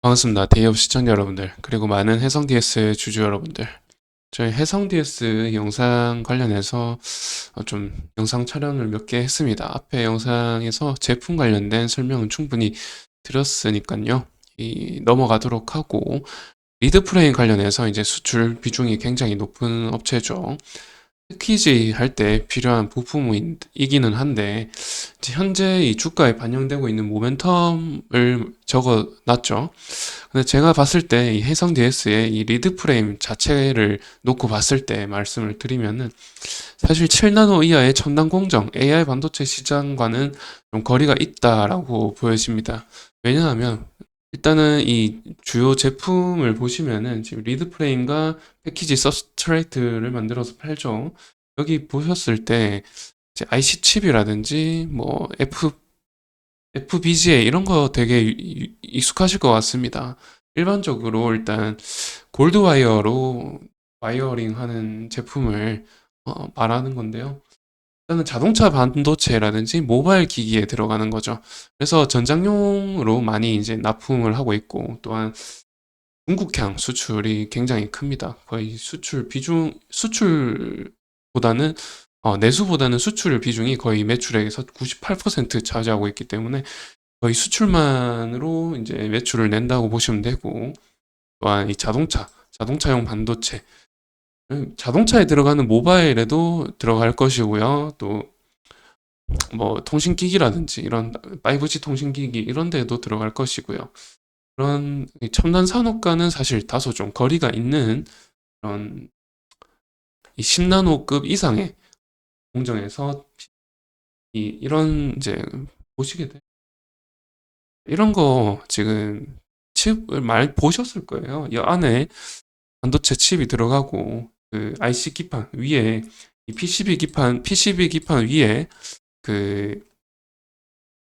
반갑습니다. 데이업 시청자 여러분들, 그리고 많은 해성 DS 주주 여러분들. 저희 해성 DS 영상 관련해서 좀 영상 촬영을 몇 개 했습니다. 앞에 영상에서 제품 관련된 설명은 충분히 드렸으니까요. 넘어가도록 하고, 리드 프레임 관련해서 이제 수출 비중이 굉장히 높은 업체죠. 패키지 할 때 필요한 부품이기는 한데 이제 현재 이 주가에 반영되고 있는 모멘텀을 적어 놨죠. 근데 제가 봤을 때 이 해성 DS의 이 리드 프레임 자체를 놓고 봤을 때 말씀을 드리면은 사실 7나노 이하의 첨단 공정 AI 반도체 시장과는 좀 거리가 있다라고 보여집니다. 왜냐하면 일단은 이 주요 제품을 보시면은 지금 리드 프레임과 패키지 서브스트레이트를 만들어서 팔죠. 여기 보셨을 때 이제 IC 칩이라든지 뭐 FPGA 이런 거 되게 익숙하실 것 같습니다. 일반적으로 일단 골드 와이어로 와이어링 하는 제품을 말하는 건데요. 일단은 자동차 반도체라든지 모바일 기기에 들어가는 거죠. 그래서 전장용으로 많이 이제 납품을 하고 있고, 또한 중국향 수출이 굉장히 큽니다. 거의 수출보다는, 내수보다는 수출 비중이 거의 매출액에서 98% 차지하고 있기 때문에 거의 수출만으로 이제 매출을 낸다고 보시면 되고, 또한 이 자동차용 반도체, 자동차에 들어가는 모바일에도 들어갈 것이고요. 또 뭐 통신기기라든지 이런 5G 통신기기 이런 데도 들어갈 것이고요. 그런 첨단 산업과는 사실 다소 좀 거리가 있는 그런 이 10나노급 이상의 공정에서 이런 이제 보시게 돼. 이런 거 지금 칩을 많이 보셨을 거예요. 이 안에 반도체 칩이 들어가고 그 IC 기판 위에 이 PCB 기판 위에 그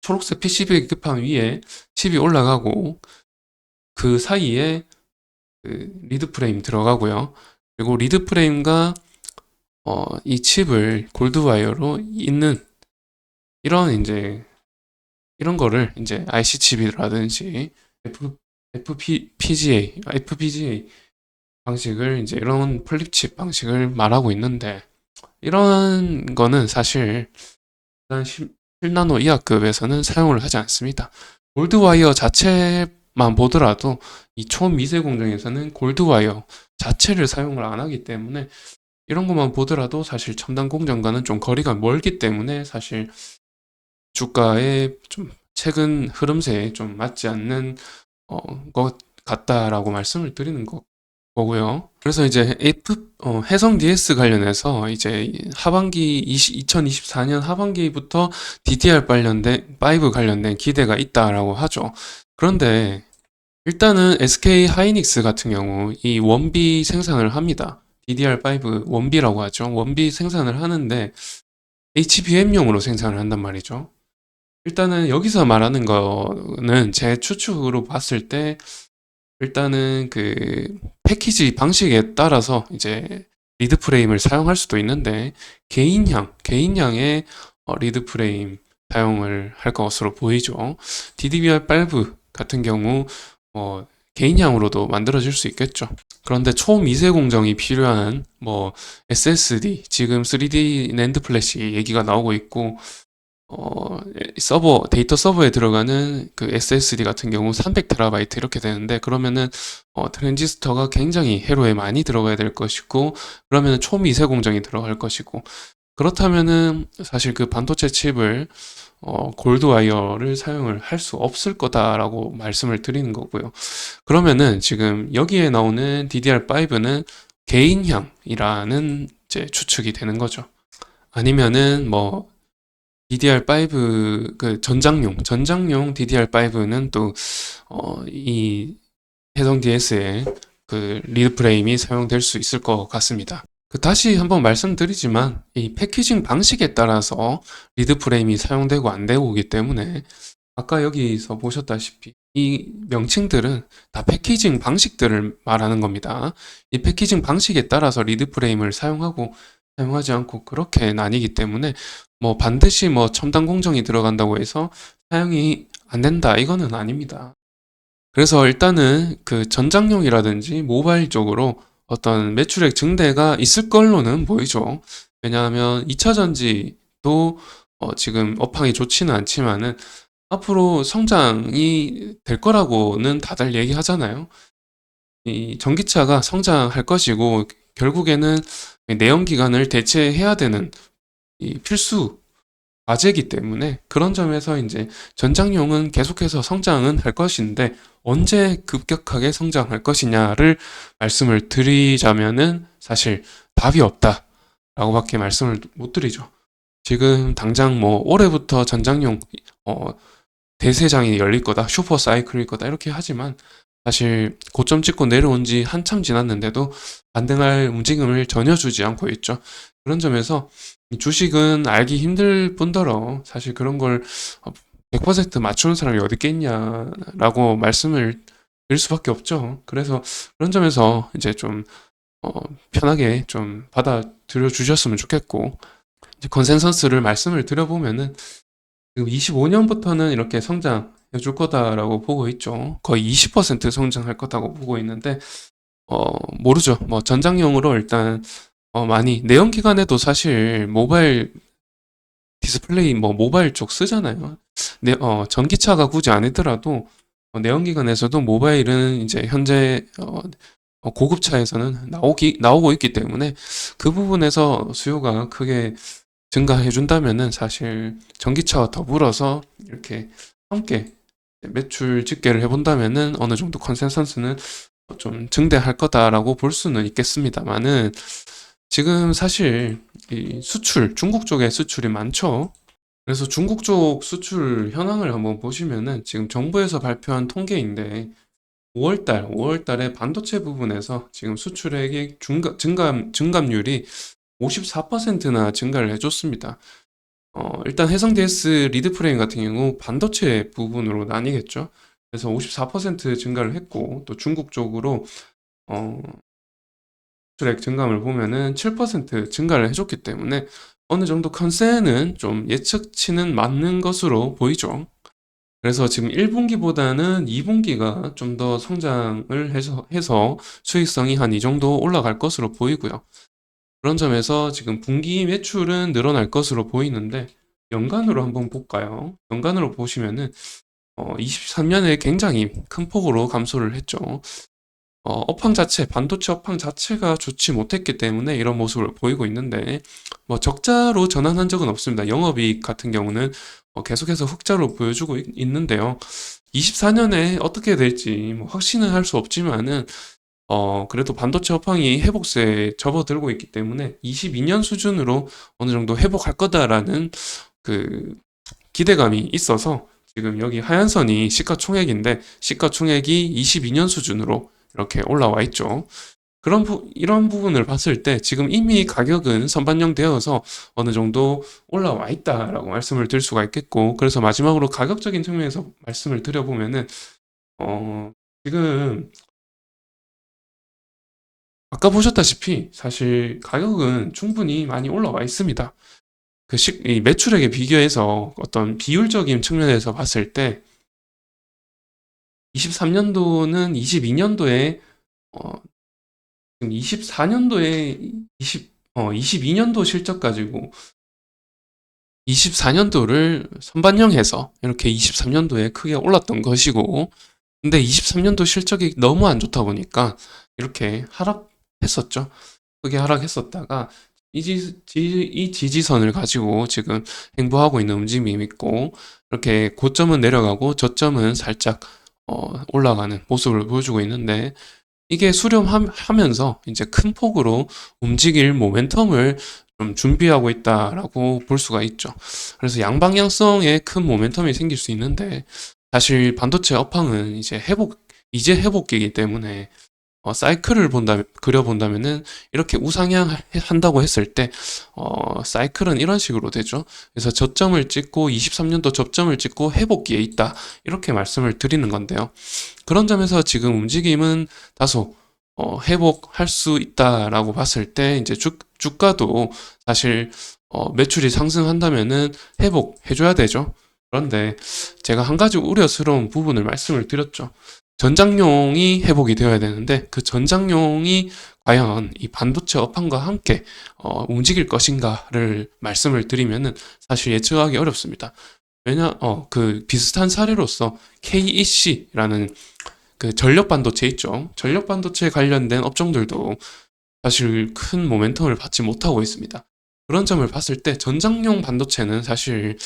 초록색 PCB 기판 위에 칩이 올라가고 그 사이에 그 리드 프레임 들어가고요. 그리고 리드 프레임과 이 칩을 골드 와이어로 잇는 이런 이제 이런 거를 이제 IC 칩이라든지 FPGA 방식을 이제 이런 플립 칩 방식을 말하고 있는데 이런 거는 사실 일단 7나노 이하급에서는 사용을 하지 않습니다. 골드와이어 자체만 보더라도 이 초미세 공정에서는 골드와이어 자체를 사용을 안 하기 때문에 이런 것만 보더라도 사실 첨단 공정과는 좀 거리가 멀기 때문에 사실 주가의 좀 최근 흐름세에 좀 맞지 않는 것 같다라고 말씀을 드리는 거고요. 그래서 이제 해성 DS 관련해서 이제 하반기 2024년 하반기부터 DDR 관련된 5 관련된 기대가 있다라고 하죠. 그런데 일단은 SK 하이닉스 같은 경우 이 원비 생산을 합니다. DDR5 원비라고 하죠. 원비 생산을 하는데 HBM용으로 생산을 한단 말이죠. 일단은 여기서 말하는 거는 제 추측으로 봤을 때 일단은 그 패키지 방식에 따라서 이제 리드 프레임을 사용할 수도 있는데 개인향의 리드 프레임 사용을 할 것으로 보이죠. DDR5 같은 경우 개인향으로도 만들어질 수 있겠죠. 그런데 초미세 공정이 필요한 뭐 SSD, 지금 3D 낸드 플래시 얘기가 나오고 있고 데이터 서버에 들어가는 그 SSD 같은 경우 300TB 이렇게 되는데, 그러면은, 트랜지스터가 굉장히 회로에 많이 들어가야 될 것이고, 그러면은 초미세 공정이 들어갈 것이고, 그렇다면은 사실 그 반도체 칩을, 골드 와이어를 사용을 할 수 없을 거다라고 말씀을 드리는 거고요. 그러면은 지금 여기에 나오는 DDR5는 개인향이라는 이제 추측이 되는 거죠. 아니면은 뭐, DDR5 그 전장용 DDR5는 또 이 해성 DS에 그 리드 프레임이 사용될 수 있을 것 같습니다. 다시 한번 말씀드리지만 이 패키징 방식에 따라서 리드 프레임이 사용되고 안 되고이기 때문에 아까 여기서 보셨다시피 이 명칭들은 다 패키징 방식들을 말하는 겁니다. 이 패키징 방식에 따라서 리드 프레임을 사용하고 사용하지 않고 그렇게 나뉘기 때문에 뭐 반드시 뭐 첨단 공정이 들어간다고 해서 사용이 안 된다 이거는 아닙니다. 그래서 일단은 그 전장용이라든지 모바일 쪽으로 어떤 매출액 증대가 있을 걸로는 보이죠. 왜냐하면 2차 전지도 지금 업황이 좋지는 않지만은 앞으로 성장이 될 거라고는 다들 얘기하잖아요. 이 전기차가 성장할 것이고 결국에는 내연기관을 대체해야 되는 이 필수 과제이기 때문에 그런 점에서 이제 전장용은 계속해서 성장은 할 것인데 언제 급격하게 성장할 것이냐를 말씀을 드리자면은 사실 답이 없다라고밖에 말씀을 못 드리죠. 지금 당장 뭐 올해부터 전장용 어, 대세장이 열릴 거다, 슈퍼 사이클일 거다 이렇게 하지만 사실 고점 찍고 내려온 지 한참 지났는데도 반등할 움직임을 전혀 주지 않고 있죠. 그런 점에서 이 주식은 알기 힘들 뿐더러 사실 그런 걸 100% 맞추는 사람이 어디 있겠냐라고 말씀을 드릴 수밖에 없죠. 그래서 그런 점에서 이제 좀 어, 편하게 좀 받아들여 주셨으면 좋겠고 이제 컨센서스를 말씀을 드려보면은 지금 25년부터는 이렇게 성장해 줄 거다라고 보고 있죠. 거의 20% 성장할 거다고 보고 있는데, 모르죠. 뭐, 전장용으로 일단, 많이, 내연기관에도 사실 모바일 디스플레이, 뭐, 모바일 쪽 쓰잖아요. 전기차가 굳이 아니더라도, 내연기관에서도 모바일은 이제 현재, 고급차에서는 나오고 있기 때문에 그 부분에서 수요가 크게 증가해 준다면은 사실 전기차와 더불어서 이렇게 함께 매출 집계를 해본다면은 어느 정도 컨센서스는 좀 증대할 거다라고 볼 수는 있겠습니다만은 지금 사실 이 수출, 중국 쪽에 수출이 많죠. 그래서 중국 쪽 수출 현황을 한번 보시면은 지금 정부에서 발표한 통계인데 5월 달에 반도체 부분에서 지금 수출액이 증감률이 54%나 증가를 해줬습니다. 일단 해성 DS 리드 프레임 같은 경우 반도체 부분으로 나뉘겠죠. 그래서 54% 증가를 했고 또 중국 쪽으로 어, 수출액 증감을 보면은 7% 증가를 해줬기 때문에 어느 정도 컨센은 좀 예측치는 맞는 것으로 보이죠. 그래서 지금 1분기보다는 2분기가 좀 더 성장을 해서 수익성이 한 이 정도 올라갈 것으로 보이고요. 그런 점에서 지금 분기 매출은 늘어날 것으로 보이는데 연간으로 한번 볼까요? 연간으로 보시면은 23년에 굉장히 큰 폭으로 감소를 했죠. 업황 자체, 반도체 업황 자체가 좋지 못했기 때문에 이런 모습을 보이고 있는데 뭐 적자로 전환한 적은 없습니다. 영업이익 같은 경우는 계속해서 흑자로 보여주고 있는데요. 24년에 어떻게 될지 뭐 확신은 할 수 없지만은 그래도 반도체 업황이 회복세에 접어들고 있기 때문에 22년 수준으로 어느 정도 회복할 거다라는 그 기대감이 있어서 지금 여기 하얀 선이 시가총액인데 시가총액이 22년 수준으로 이렇게 올라와 있죠. 이런 부분을 봤을 때 지금 이미 가격은 선반영되어서 어느 정도 올라와 있다라고 말씀을 드릴 수가 있겠고, 그래서 마지막으로 가격적인 측면에서 말씀을 드려보면은, 지금 아까 보셨다시피 사실 가격은 충분히 많이 올라와 있습니다. 이 매출액에 비교해서 어떤 비율적인 측면에서 봤을 때 23년도는 22년도에 지금 24년도에 22년도 실적 가지고 24년도를 선반영해서 이렇게 23년도에 크게 올랐던 것이고, 근데 23년도 실적이 너무 안 좋다 보니까 이렇게 하락했었죠. 크게 하락했었다가 이 지지선을 가지고 지금 행보하고 있는 움직임이 있고, 이렇게 고점은 내려가고 저점은 살짝 올라가는 모습을 보여주고 있는데, 이게 수렴하면서 이제 큰 폭으로 움직일 모멘텀을 좀 준비하고 있다라고 볼 수가 있죠. 그래서 양방향성의 큰 모멘텀이 생길 수 있는데 사실 반도체 업황은 이제 회복기이기 때문에 사이클을 그려본다면은 이렇게 우상향한다고 했을 때 사이클은 이런 식으로 되죠. 그래서 저점을 찍고 23년도 저점을 찍고 회복기에 있다 이렇게 말씀을 드리는 건데요. 그런 점에서 지금 움직임은 다소 회복할 수 있다라고 봤을 때 이제 주가도 사실 매출이 상승한다면은 회복해줘야 되죠. 그런데 제가 한 가지 우려스러운 부분을 말씀을 드렸죠. 전장용이 회복이 되어야 되는데 그 전장용이 과연 이 반도체 업황과 함께 움직일 것인가를 말씀을 드리면은 사실 예측하기 어렵습니다. 그 비슷한 사례로서 KEC라는 그 전력 반도체 있죠. 전력 반도체 관련된 업종들도 사실 큰 모멘텀을 받지 못하고 있습니다. 그런 점을 봤을 때 전장용 반도체는 사실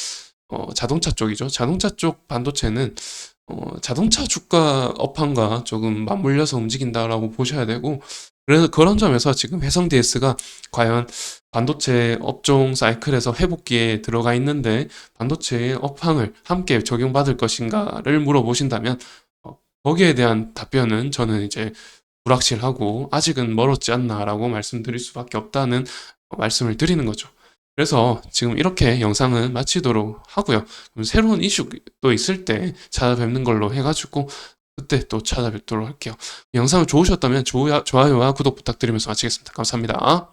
자동차 쪽이죠. 자동차 쪽 반도체는 자동차 주가 업황과 조금 맞물려서 움직인다라고 보셔야 되고, 그래서 그런 점에서 지금 해성 DS가 과연 반도체 업종 사이클에서 회복기에 들어가 있는데 반도체의 업황을 함께 적용받을 것인가를 물어보신다면 거기에 대한 답변은 저는 이제 불확실하고 아직은 멀었지 않나라고 말씀드릴 수밖에 없다는 말씀을 드리는 거죠. 그래서 지금 이렇게 영상은 마치도록 하고요. 그럼 새로운 이슈 또 있을 때 찾아뵙는 걸로 해가지고 그때 또 찾아뵙도록 할게요. 영상을 좋으셨다면 좋아요와 구독 부탁드리면서 마치겠습니다. 감사합니다.